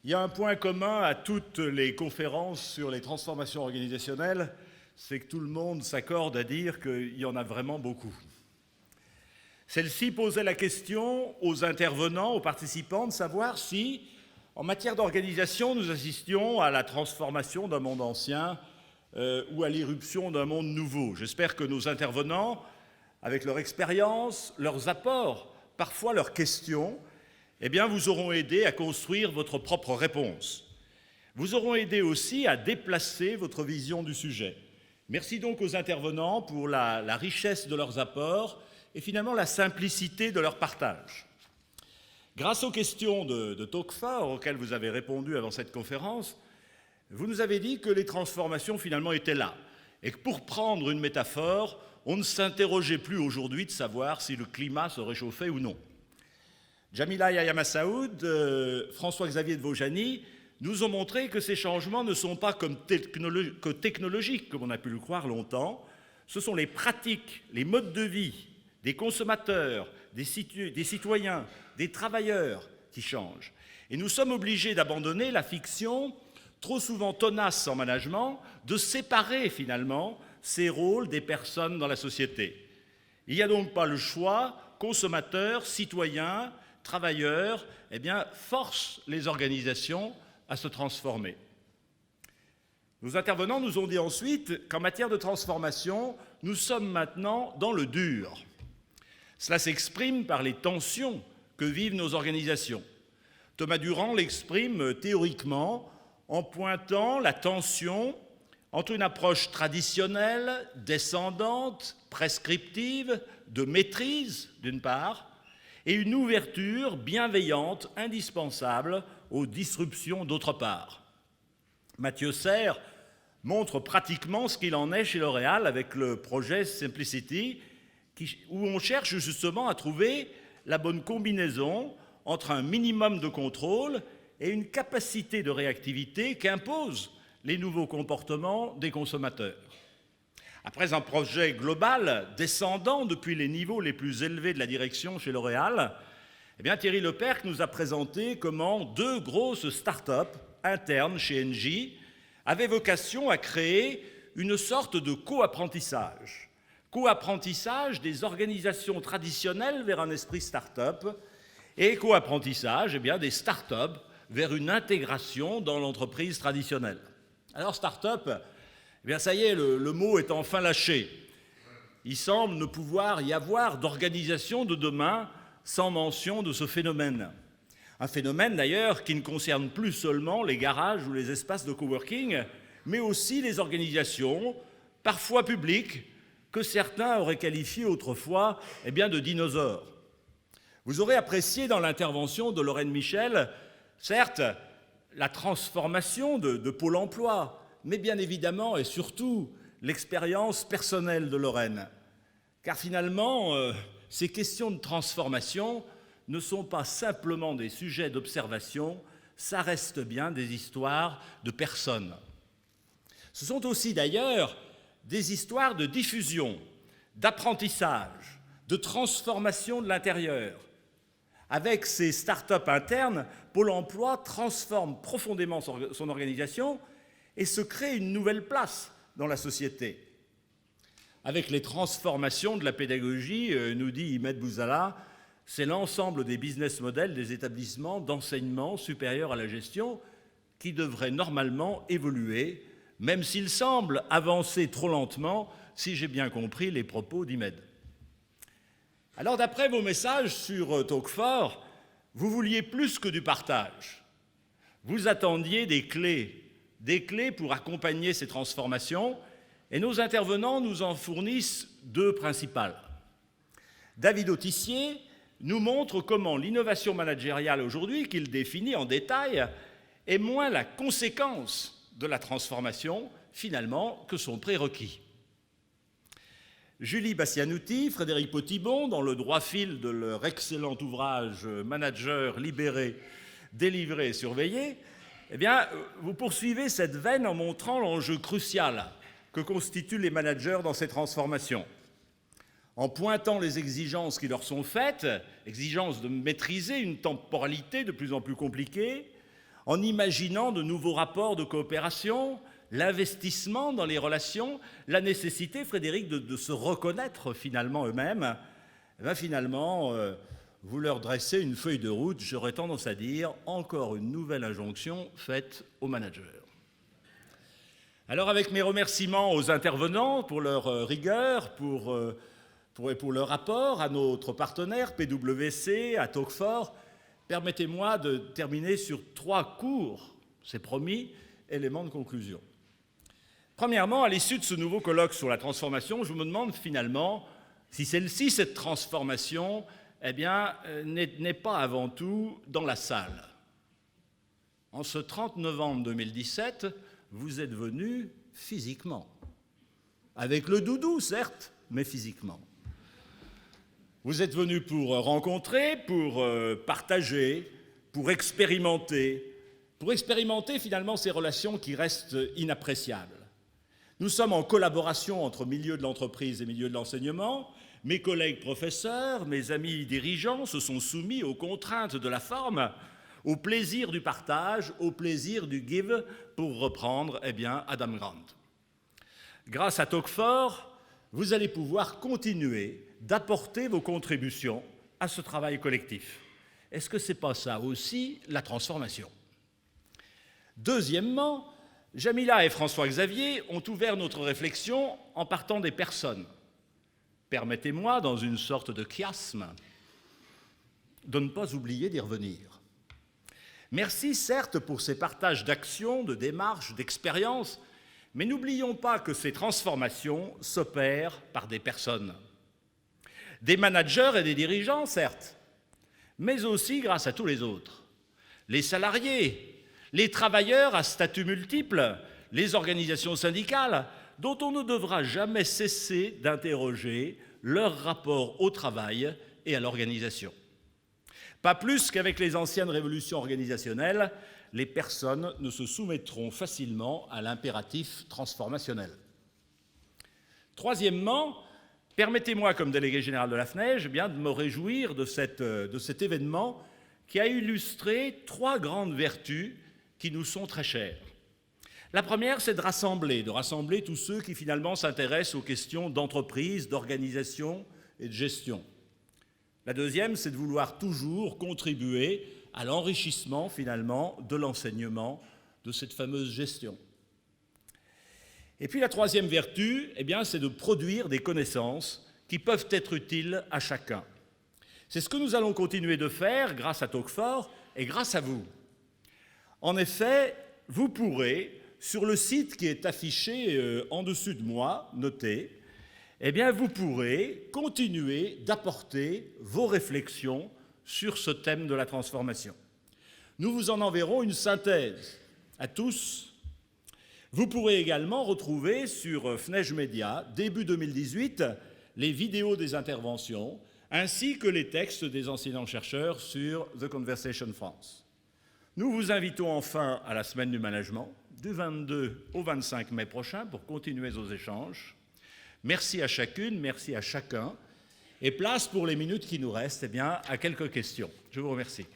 Il y a un point commun à toutes les conférences sur les transformations organisationnelles, c'est que tout le monde s'accorde à dire qu'il y en a vraiment beaucoup. Celle-ci posait la question aux intervenants, aux participants, de savoir si, en matière d'organisation, nous assistions à la transformation d'un monde ancien ou à l'irruption d'un monde nouveau. J'espère que nos intervenants, avec leur expérience, leurs apports, parfois leurs questions, vous auront aidé à construire votre propre réponse. Vous auront aidé aussi à déplacer votre vision du sujet. Merci donc aux intervenants pour la richesse de leurs apports et finalement la simplicité de leur partage. Grâce aux questions de Tocqueville auxquelles vous avez répondu avant cette conférence, vous nous avez dit que les transformations finalement étaient là et que pour prendre une métaphore, on ne s'interrogeait plus aujourd'hui de savoir si le climat se réchauffait ou non. Jamila Yahya Massaoud, François-Xavier de Vaujany nous ont montré que ces changements ne sont pas que technologiques, comme on a pu le croire longtemps. Ce sont les pratiques, les modes de vie des consommateurs, des citoyens, des travailleurs qui changent. Et nous sommes obligés d'abandonner la fiction, trop souvent tenace en management, de séparer finalement ces rôles des personnes dans la société. Il n'y a donc pas le choix, consommateurs, citoyens, travailleurs, forcent les organisations à se transformer. Nos intervenants nous ont dit ensuite qu'en matière de transformation, nous sommes maintenant dans le dur. Cela s'exprime par les tensions que vivent nos organisations. Thomas Durand l'exprime théoriquement en pointant la tension entre une approche traditionnelle, descendante, prescriptive, de maîtrise d'une part, et une ouverture bienveillante, indispensable aux disruptions d'autre part. Mathieu Serres montre pratiquement ce qu'il en est chez L'Oréal avec le projet Simplicity, où on cherche justement à trouver la bonne combinaison entre un minimum de contrôle et une capacité de réactivité qu'imposent les nouveaux comportements des consommateurs. Après un projet global descendant depuis les niveaux les plus élevés de la direction chez L'Oréal, Thierry Lepercq nous a présenté comment 2 grosses start-up internes chez Engie avaient vocation à créer une sorte de co-apprentissage. Co-apprentissage des organisations traditionnelles vers un esprit start-up et co-apprentissage des start-up vers une intégration dans l'entreprise traditionnelle. Alors start-up, ça y est, le mot est enfin lâché. Il semble ne pouvoir y avoir d'organisation de demain sans mention de ce phénomène. Un phénomène d'ailleurs qui ne concerne plus seulement les garages ou les espaces de coworking, mais aussi les organisations, parfois publiques, que certains auraient qualifiées autrefois de dinosaures. Vous aurez apprécié dans l'intervention de Lorraine Michel, certes, la transformation de Pôle emploi, mais bien évidemment et surtout l'expérience personnelle de Lorraine. Car finalement, ces questions de transformation ne sont pas simplement des sujets d'observation, ça reste bien des histoires de personnes. Ce sont aussi d'ailleurs des histoires de diffusion, d'apprentissage, de transformation de l'intérieur. Avec ces start-up internes, Pôle emploi transforme profondément son organisation et se crée une nouvelle place dans la société. Avec les transformations de la pédagogie, nous dit Imed Bouzala, c'est l'ensemble des business models des établissements d'enseignement supérieur à la gestion qui devraient normalement évoluer, même s'il semble avancer trop lentement, si j'ai bien compris les propos d'Imed. Alors, d'après vos messages sur Tocqueville, vous vouliez plus que du partage. Vous attendiez des clés pour accompagner ces transformations, et nos intervenants nous en fournissent 2 principales. David Autissier nous montre comment l'innovation managériale aujourd'hui, qu'il définit en détail, est moins la conséquence de la transformation, finalement, que son prérequis. Julie Bastianouti, Frédéric Potibon, dans le droit fil de leur excellent ouvrage « Manager libéré, délivré et surveillé », vous poursuivez cette veine en montrant l'enjeu crucial que constituent les managers dans ces transformations. En pointant les exigences qui leur sont faites, exigences de maîtriser une temporalité de plus en plus compliquée, en imaginant de nouveaux rapports de coopération, l'investissement dans les relations, la nécessité, Frédéric, de se reconnaître finalement eux-mêmes, finalement, vous leur dressez une feuille de route, j'aurais tendance à dire, encore une nouvelle injonction faite aux managers. Alors avec mes remerciements aux intervenants pour leur rigueur, pour leur rapport, à notre partenaire PwC, à Talk4, permettez-moi de terminer sur 3 courts, c'est promis, éléments de conclusion. Premièrement, à l'issue de ce nouveau colloque sur la transformation, je me demande finalement si celle-ci, cette transformation, n'est pas avant tout dans la salle. En ce 30 novembre 2017, vous êtes venus physiquement. Avec le doudou, certes, mais physiquement. Vous êtes venus pour rencontrer, pour partager, pour expérimenter finalement ces relations qui restent inappréciables. Nous sommes en collaboration entre milieu de l'entreprise et milieu de l'enseignement. Mes collègues professeurs, mes amis dirigeants se sont soumis aux contraintes de la forme, au plaisir du partage, au plaisir du give, pour reprendre Adam Grant. Grâce à Talk4, vous allez pouvoir continuer d'apporter vos contributions à ce travail collectif. Est-ce que ce n'est pas ça aussi la transformation? Deuxièmement, Jamila et François-Xavier ont ouvert notre réflexion en partant des personnes. Permettez-moi, dans une sorte de chiasme, de ne pas oublier d'y revenir. Merci certes pour ces partages d'actions, de démarches, d'expériences, mais n'oublions pas que ces transformations s'opèrent par des personnes. Des managers et des dirigeants, certes, mais aussi grâce à tous les autres. Les salariés, les travailleurs à statut multiple, les organisations syndicales, dont on ne devra jamais cesser d'interroger leur rapport au travail et à l'organisation. Pas plus qu'avec les anciennes révolutions organisationnelles, les personnes ne se soumettront facilement à l'impératif transformationnel. Troisièmement, permettez-moi, comme délégué général de la FNEJ, de me réjouir de cet événement qui a illustré 3 grandes vertus qui nous sont très chères. La première, c'est de rassembler tous ceux qui finalement s'intéressent aux questions d'entreprise, d'organisation et de gestion. La deuxième, c'est de vouloir toujours contribuer à l'enrichissement finalement de l'enseignement de cette fameuse gestion. Et puis la troisième vertu, c'est de produire des connaissances qui peuvent être utiles à chacun. C'est ce que nous allons continuer de faire grâce à Talk4 et grâce à vous. En effet, vous pourrez, sur le site qui est affiché en dessus de moi, noté, vous pourrez continuer d'apporter vos réflexions sur ce thème de la transformation. Nous vous en enverrons une synthèse à tous. Vous pourrez également retrouver sur FNEJ Média, début 2018, les vidéos des interventions, ainsi que les textes des enseignants-chercheurs sur The Conversation France. Nous vous invitons enfin à la semaine du management, du 22 au 25 mai prochain, pour continuer nos échanges. Merci à chacune, merci à chacun. Et place pour les minutes qui nous restent à quelques questions. Je vous remercie.